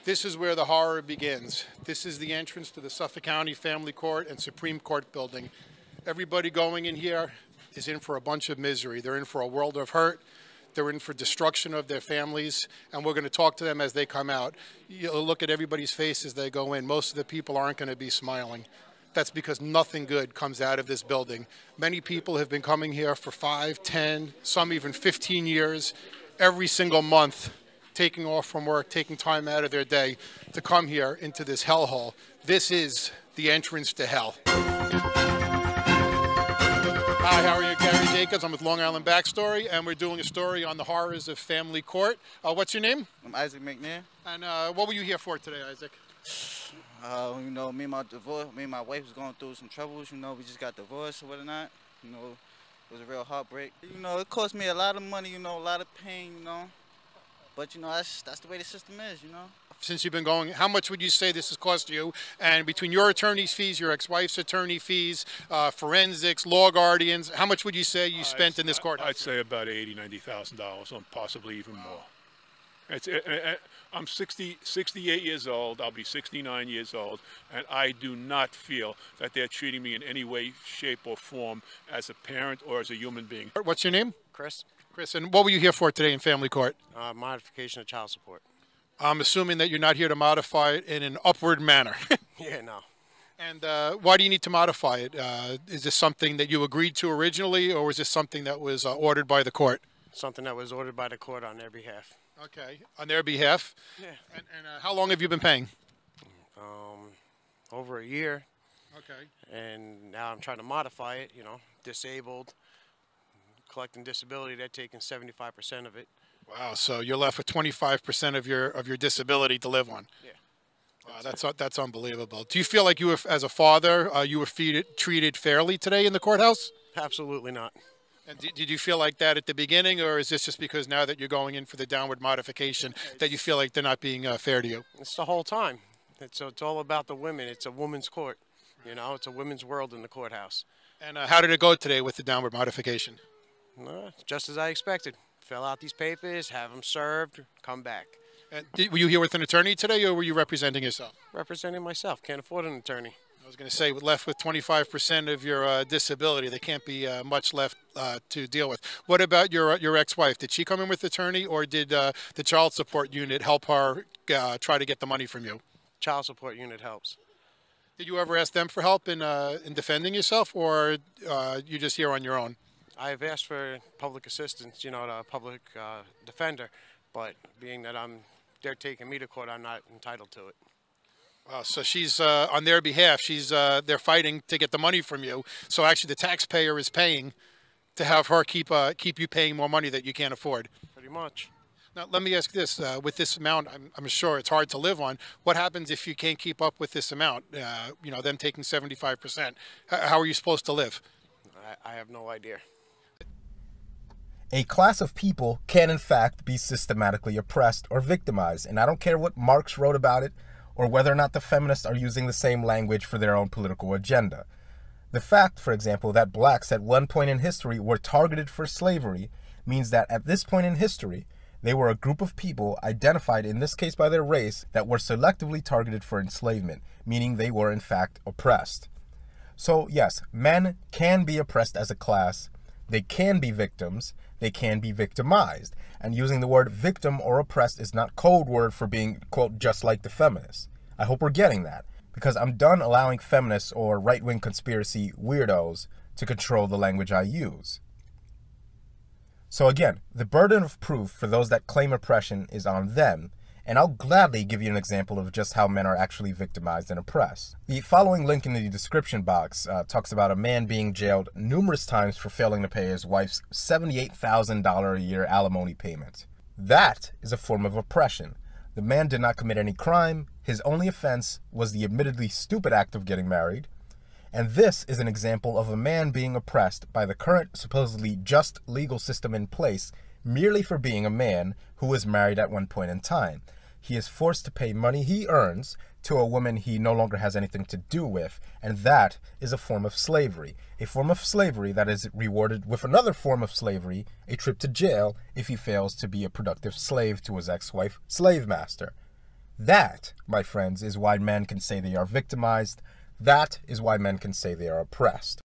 This is where the horror begins. This is the entrance to the Suffolk County Family Court and Supreme Court building. Everybody going in here is in for a bunch of misery. They're in for a world of hurt. They're in for destruction of their families, and we're going to talk to them as they come out. You'll look at everybody's face as they go in. Most of the people aren't going to be smiling. That's because nothing good comes out of this building. Many people have been coming here for 5, 10, some even 15 years, every single month, taking off from work, taking time out of their day to come here into this hellhole. This is the entrance to hell. Hi, how are you? Gary Jacobs. I'm with Long Island Backstory, and we're doing a story on the horrors of family court. What's your name? I'm Isaac McNair. And what were you here for today, Isaac? You know, me and my wife was going through some troubles. You know, we just got divorced or whatnot. You know, it was a real heartbreak. You know, it cost me a lot of money, you know, a lot of pain, you know. But, you know, that's the way the system is, you know. Since you've been going, how much would you say this has cost you? And between your attorney's fees, your ex-wife's attorney fees, forensics, law guardians, how much would you say you spent in this courthouse? I'd say about $80,000, $90,000, or possibly even more. I'm 68 years old. I'll be 69 years old, and I do not feel that they're treating me in any way, shape, or form as a parent or as a human being. What's your name? Chris. Chris, and what were you here for today in family court? Modification of child support. I'm assuming that you're not here to modify it in an upward manner. Yeah, no. And why do you need to modify it? Is this something that you agreed to originally, or was this something that was ordered by the court? Something that was ordered by the court on their behalf. Okay, on their behalf? Yeah. And how long have you been paying? Over a year. Okay. And now I'm trying to modify it, you know, disabled, collecting disability, they're taking 75% of it. Wow, so you're left with 25% of your disability to live on. Yeah. Wow, that's unbelievable. Do you feel like you were, as a father, you were treated fairly today in the courthouse? Absolutely not. And did you feel like that at the beginning, or is this just because now that you're going in for the downward modification that you feel like they're not being fair to you? It's the whole time. It's all about the women. It's a women's court. You know, it's a women's world in the courthouse. And how did it go today with the downward modification? Just as I expected. Fill out these papers, have them served, come back. Were you here with an attorney today, or were you representing yourself? Representing myself. Can't afford an attorney. I was going to say, left with 25% of your disability, there can't be much left to deal with. What about your ex-wife? Did she come in with an attorney, or did the child support unit help her try to get the money from you? Child support unit helps. Did you ever ask them for help in defending yourself, or you just here on your own? I've asked for public assistance, you know, the public defender, but being that they're taking me to court, I'm not entitled to it. So she's on their behalf. They're fighting to get the money from you. So actually, the taxpayer is paying to have her keep you paying more money that you can't afford. Pretty much. Now, let me ask this: with this amount, I'm sure it's hard to live on. What happens if you can't keep up with this amount? You know, them taking 75%. How are you supposed to live? I have no idea. A class of people can, in fact, be systematically oppressed or victimized, and I don't care what Marx wrote about it or whether or not the feminists are using the same language for their own political agenda. The fact, for example, that blacks at one point in history were targeted for slavery means that at this point in history, they were a group of people identified, in this case by their race, that were selectively targeted for enslavement, meaning they were, in fact, oppressed. So, yes, men can be oppressed as a class. They can be victims. They can be victimized. And using the word victim or oppressed is not code word for being, quote, just like the feminists. I hope we're getting that, because I'm done allowing feminists or right-wing conspiracy weirdos to control the language I use. So again, the burden of proof for those that claim oppression is on them, and I'll gladly give you an example of just how men are actually victimized and oppressed. The following link in the description box talks about a man being jailed numerous times for failing to pay his wife's $78,000 a year alimony payment. That is a form of oppression. The man did not commit any crime. His only offense was the admittedly stupid act of getting married. And this is an example of a man being oppressed by the current supposedly just legal system in place merely for being a man who was married at one point in time. He is forced to pay money he earns to a woman he no longer has anything to do with, and that is a form of slavery. A form of slavery that is rewarded with another form of slavery, a trip to jail if he fails to be a productive slave to his ex-wife slave master. That, my friends, is why men can say they are victimized. That is why men can say they are oppressed.